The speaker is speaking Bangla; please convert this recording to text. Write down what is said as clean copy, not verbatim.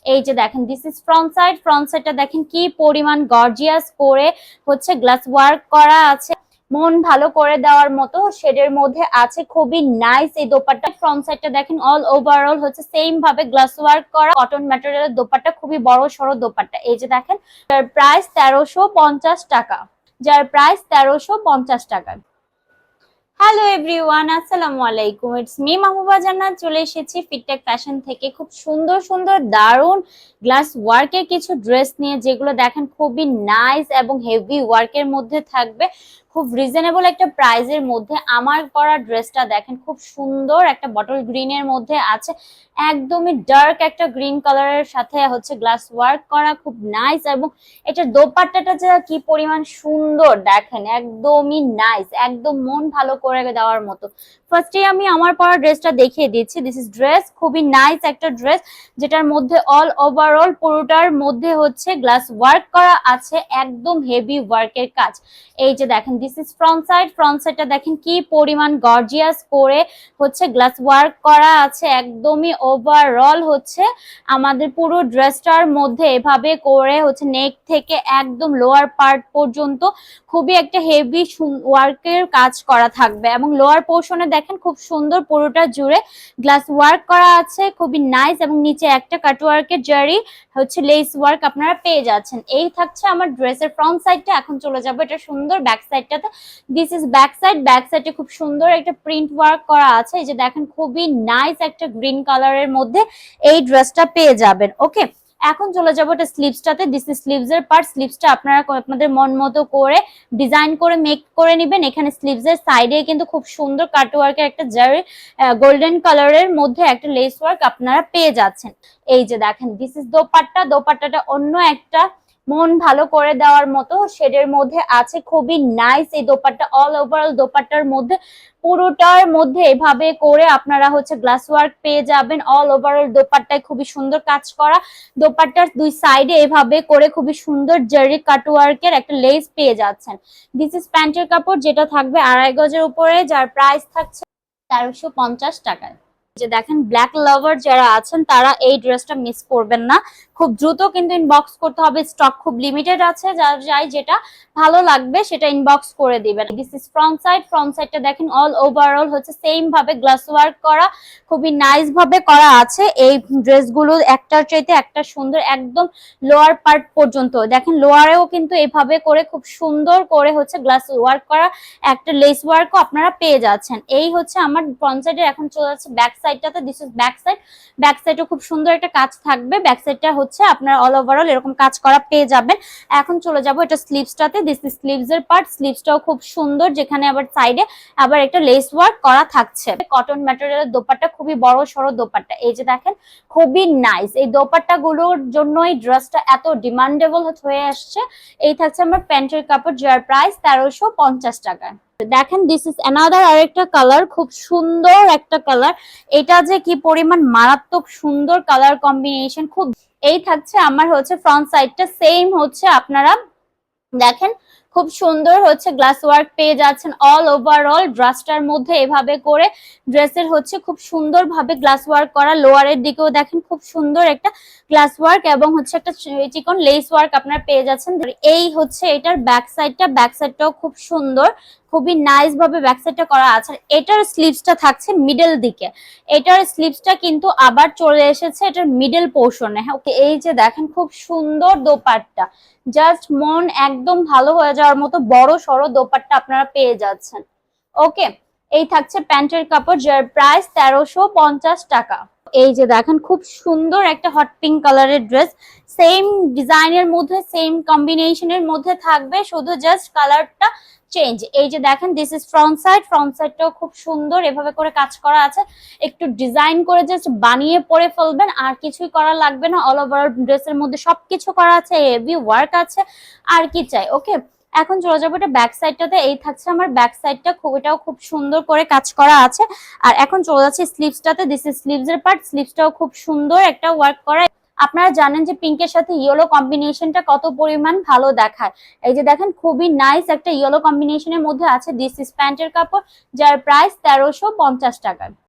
এই যে দেখেন দিস ইজ ফ্রন্ট সাইডটা দেখেন কি পরিমাণ গর্জিয়াস করে হচ্ছে গ্লাস ওয়ার্ক করা আছে, মন ভালো করে দেওয়ার মতো শেডের মধ্যে আছে, খুবই নাইস এই দোপাট্টা। ফ্রন্ট সাইডটা দেখেন অল ওভারঅল হচ্ছে সেম ভাবে গ্লাস ওয়ার্ক করা কটন ম্যাটেরিয়ালের দোপাট্টা, খুবই বড় সড়ো দোপাট্টা। এই যে দেখেন প্রাইস 1350 টাকা, যার প্রাইস 1350 টাকা। হ্যালো এভরিওয়ান, আসসালামু আলাইকুম, ইটস মি মাহবুবা জান্নাত। চলে এসেছি ফিটটেক ফ্যাশন থেকে খুব সুন্দর সুন্দর দারুন গ্লাস ওয়ার্কের কিছু ড্রেস নিয়ে, যেগুলো দেখেন খুবই নাইস এবং হেভি ওয়ার্কের মধ্যে থাকবে, খুব রিজনেবল একটা প্রাইজের মধ্যে। আমার পরা ড্রেসটা দেখেন খুব সুন্দর একটা বটল গ্রিনের মধ্যে আছে, একদমই ডার্ক একটা গ্রিন কালারের সাথে হচ্ছে গ্লাস ওয়ার্ক করা, খুব নাইস। এবং এটা দোপাট্টাটা যে কি পরিমাণ সুন্দর দেখেন, একদমই নাইস, একদম মন ভালো করে দেওয়ার মতো। ফার্স্টে আমি আমার পরা ড্রেসটা দেখিয়ে দিচ্ছি। দিস ইজ ড্রেস, খুবই নাইস একটা ড্রেস, যেটার মধ্যে অল ওভারঅল পুরোটার মধ্যে হচ্ছে গ্লাস ওয়ার্ক করা আছে, একদম হেভি ওয়ার্কের কাজ। এই যে দেখেন দিস ইজ ফ্রন্ট সাইডটা দেখেন কি পরিমাণ গর্জিয়াস করে হচ্ছে গ্লাস ওয়ার্ক করা আছে, একদমই ওভারঅল হচ্ছে আমাদের পুরো ড্রেসটার মধ্যে এভাবে করে হচ্ছে নেক থেকে একদম লোয়ার পার্ট পর্যন্ত খুবই একটা হেভি ওয়ার্কের কাজ করা থাকবে। এবং লোয়ার পোর্শনে দেখেন খুব সুন্দর পুরোটা জুড়ে গ্লাস ওয়ার্ক করা আছে, খুবই নাইস। এবং নিচে একটা কাটওয়ার্কের জারি হচ্ছে লেস ওয়ার্ক আপনারা পেয়ে যাচ্ছেন। এই থাকছে আমার ড্রেসের ফ্রন্ট সাইডটা। এখন চলে যাবো এটা সুন্দর ব্যাক সাইডটাতে। দিস ইজ ব্যাক সাইডে খুব সুন্দর একটা প্রিন্ট ওয়ার্ক করা আছে। এই যে দেখেন খুবই নাইস একটা গ্রিন কালারের মধ্যে এই ড্রেসটা পেয়ে যাবেন। ওকে, এখন চলে যাবো এটা স্লিভসটাতে। দিস ইজ স্লিভস এর পার্ট। স্লিভসটা আপনারা আপনাদের মন মতো করে ডিজাইন করে মেক করে নেবেন। এখানে স্লিভস এর সাইডে কিন্তু খুব সুন্দর কাটওয়ার্কের একটা জারি গোল্ডেন কালারের মধ্যে একটা লেস ওয়ার্ক আপনারা পেয়ে যাচ্ছেন। এই যে দেখেন দিস ইজ দোপাট্টাটা অন্য একটা মন ভালো করে দেওয়ার মতো শেডের মধ্যে আছে, খুবই নাইস এই দোপাট্টা। অল ওভারঅল দোপাট্টার মধ্যে পুরোটার মধ্যে এভাবে করে আপনারা হচ্ছে গ্লাস ওয়ার্ক পেয়ে যাবেন। অল ওভারঅল দোপাট্টায় খুবই সুন্দর কাজ করা, দোপাট্টার দুই সাইডে এভাবে করে খুবই সুন্দর জারি কাটওয়ার্কের একটা লেস পেয়ে যাচ্ছেন। দিস ইজ প্যান্টের কাপড়, যেটা থাকবে 2.5 গজের উপরে, যার প্রাইস থাকছে 1350 টাকায়। যে দেখেন ব্ল্যাক লাভার যারা আছেন তারা এই ড্রেসটা মিস করবেন না, খুব দ্রুত কিন্তু ইনবক্স করতে হবে, স্টক খুব লিমিটেড আছে, যাই যেটা ভালো লাগবে সেটা ইনবক্স করে দিবেন। দিস ইজ ফ্রন্ট সাইডটা দেখেন অল ওভারঅল হচ্ছে সেম ভাবে গ্লাস ওয়ার্ক করা, খুবই নাইস ভাবে করা আছে। এই ড্রেসগুলো একটার চাইতে একটা সুন্দর, একদম লোয়ার পার্ট পর্যন্ত দেখেন, লোয়ারেও কিন্তু এভাবে করে খুব সুন্দর করে হচ্ছে গ্লাস ওয়ার্ক করা একটা লেস ওয়ার্কও আপনারা পেয়ে যাচ্ছেন। এই হচ্ছে আমার ফ্রন্ট সাইডে। এখন চলে যাচ্ছে ব্যাক সাইডটাতে। দিস ইজ ব্যাক সাইডে খুব সুন্দর একটা কাজ থাকবে। ব্যাক সাইডটা হচ্ছে আপনার অল ওভারঅল এরকম কাজ করা পেয়ে যাবেন। এখন চলে যাব এটা স্লিভসটাতে। দিস ইজ স্লিভস এর পার্ট। স্লিভসটাও খুব সুন্দর, যেখানে আবার সাইডে আবার একটা লেস ওয়ার্ক করা থাকছে। কটন ম্যাটেরিয়ালের দোপাট্টা, খুবই বড় সড়ো দোপাট্টা। এই যে দেখেন খুবই নাইস, এই দোপাট্টা গুলোর জন্যই ড্রেসটা এত ডিমান্ডেবল হয়ে আসছে। এই থাকছে আমার প্যান্টের কাপড়, যার প্রাইস 1350 টাকা। দেখেন দিস ইজ অ্যানাদার আরেকটা কালার, খুব সুন্দর একটা কালার। এটা যে কি পরিমাণ মারাত্মক সুন্দর কালার কম্বিনেশন, খুব। এই থাকছে আমার হচ্ছে ফ্রন্ট সাইডটা, সেম হচ্ছে আপনারা দেখেন খুব সুন্দর হচ্ছে গ্লাস ওয়ার্ক পেয়ে যাচ্ছেন অল ওভারঅল ড্রেসটার মধ্যে। এভাবে করে ড্রেসের হচ্ছে খুব সুন্দর ভাবে গ্লাস ওয়ার্ক করা। লোয়ারের দিকেও দেখেন খুব সুন্দর একটা গ্লাস ওয়ার্ক এবং হচ্ছে একটা চিকন লেস ওয়ার্ক আপনারা পেয়ে যাচ্ছেন। এই হচ্ছে এটার ব্যাক সাইডটাও খুব সুন্দর, খুবই নাইস ভাবে ব্যাক সাইডটা করা আছে। এটার স্লিভসটা থাকছে মিডল দিকে, এটার স্লিভসটা কিন্তু আবার চলে এসেছে এটার মিডল পোর্শনে। ওকে, এই যে দেখেন খুব সুন্দর দোপাট্টা, জাস্ট মন একদম ভালো হয়ে যাওয়ার মতো বড় সড়ো দোপাট্টা আপনারা পেয়ে যাচ্ছেন। ওকে, এই থাকছে প্যান্টের কাপড়, যার প্রাইস 1350 টাকা। এই যে দেখেন খুব সুন্দর একটা হট পিঙ্ক কালারের ড্রেস, সেম ডিজাইনের মধ্যে সেম কম্বিনেশনের মধ্যে থাকবে, শুধু জাস্ট কালারটা চেঞ্জ। এই যে দেখেন দিস ইজ ফ্রন্ট সাইডটাও খুব সুন্দর এভাবে করে কাজ করা আছে। একটু ডিজাইন করে জাস্ট বানিয়ে পরে ফেলবেন, আর কিছুই করা লাগবে না। অল ওভার ড্রেসের মধ্যে সবকিছু করা আছে, হেভি ওয়ার্ক আছে, আর কি চাই। ওকে, এখন চলে যাবো এটা ব্যাক সাইডটাতে। এই থাকছে আমার ব্যাক সাইডটা, এটাও খুব সুন্দর করে কাজ করা আছে। আর এখন চলে যাচ্ছে স্লিভসটাতে। দিস ইজ স্লিভস এর পার্ট। স্লিভসটাও খুব সুন্দর একটা ওয়ার্ক করা। আপনারা জানেন যে পিঙ্কের সাথে ইয়েলো কম্বিনেশনটা কত পরিমাণ ভালো দেখায়। এই যে দেখেন খুবই নাইস একটা ইয়েলো কম্বিনেশনের মধ্যে আছে। দিস ইজ প্যান্টের কাপড়, যার প্রাইস 1350 টাকা।